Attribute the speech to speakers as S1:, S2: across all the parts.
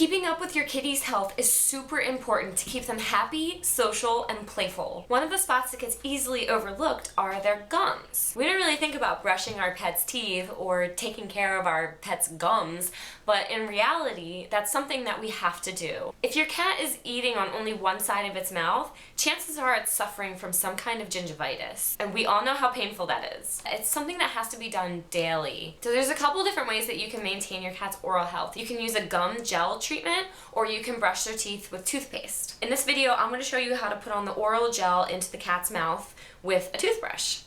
S1: Keeping up with your kitty's health is super important to keep them happy, social, and playful. One of the spots that gets easily overlooked are their gums. We don't really think about brushing our pet's teeth or taking care of our pet's gums, but in reality, that's something that we have to do. If your cat is eating on only one side of its mouth, chances are it's suffering from some kind of gingivitis, and we all know how painful that is. It's something that has to be done daily. So there's a couple different ways that you can maintain your cat's oral health. You can use a gum gel treatment, or you can brush their teeth with toothpaste. In this video, I'm going to show you how to put on the oral gel into the cat's mouth with a toothbrush.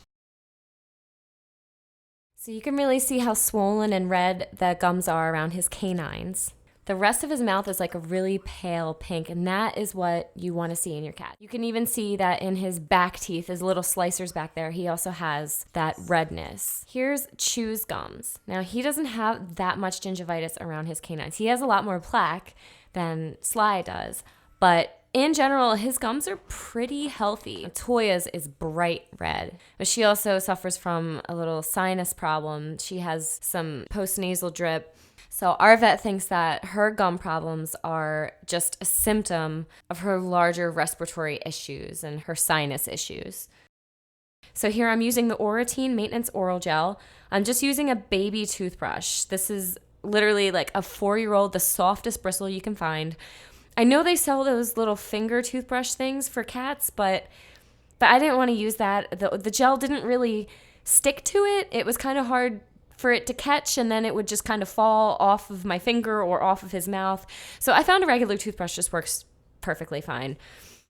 S1: So you can really see how swollen and red the gums are around his canines. The rest of his mouth is like a really pale pink, and that is what you want to see in your cat. You can even see that in his back teeth, his little slicers back there, he also has that redness. Here's Chew's gums. Now, he doesn't have that much gingivitis around his canines. He has a lot more plaque than Sly does, but in general, his gums are pretty healthy. Touya's is bright red, but she also suffers from a little sinus problem. She has some postnasal drip. So our vet thinks that her gum problems are just a symptom of her larger respiratory issues and her sinus issues. So here I'm using the Oratine Maintenance Oral Gel. I'm just using a baby toothbrush. This is literally like a 4-year-old, the softest bristle you can find. I know they sell those little finger toothbrush things for cats, but I didn't want to use that. The gel didn't really stick to it. It was kind of hard for it to catch, and then it would just kind of fall off of my finger or off of his mouth. So I found a regular toothbrush just works perfectly fine.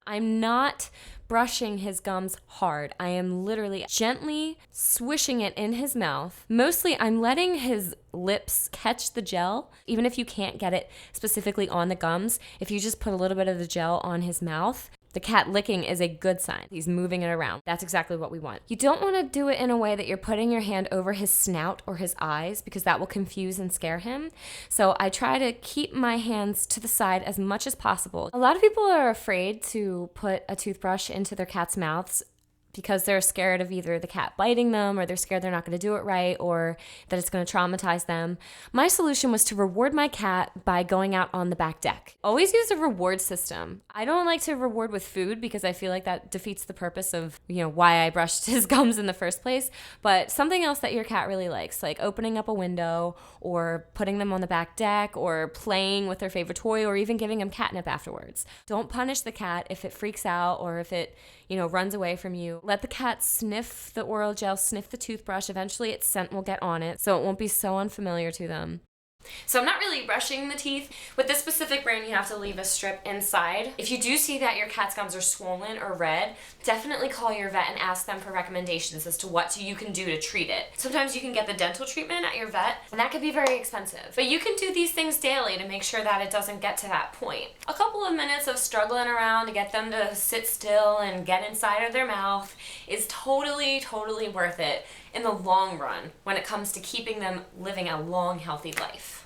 S1: I'm not brushing his gums hard. I am literally gently swishing it in his mouth. Mostly I'm letting his lips catch the gel. Even if you can't get it specifically on the gums, if you just put a little bit of the gel on his mouth, the cat licking is a good sign. He's moving it around. That's exactly what we want. You don't want to do it in a way that you're putting your hand over his snout or his eyes, because that will confuse and scare him. So I try to keep my hands to the side as much as possible. A lot of people are afraid to put a toothbrush into their cat's mouths because they're scared of either the cat biting them, or they're scared they're not going to do it right, or that it's going to traumatize them. My solution was to reward my cat by going out on the back deck. Always use a reward system. I don't like to reward with food because I feel like that defeats the purpose of, why I brushed his gums in the first place. But something else that your cat really likes, like opening up a window, or putting them on the back deck, or playing with their favorite toy, or even giving them catnip afterwards. Don't punish the cat if it freaks out or if it, runs away from you. Let the cat sniff the oral gel, sniff the toothbrush. Eventually its scent will get on it, so it won't be so unfamiliar to them. So I'm not really brushing the teeth. With this specific brand, you have to leave a strip inside. If you do see that your cat's gums are swollen or red, definitely call your vet and ask them for recommendations as to what you can do to treat it. Sometimes you can get the dental treatment at your vet, and that could be very expensive. But you can do these things daily to make sure that it doesn't get to that point. A couple of minutes of struggling around to get them to sit still and get inside of their mouth is totally, totally worth it in the long run when it comes to keeping them living a long, healthy life.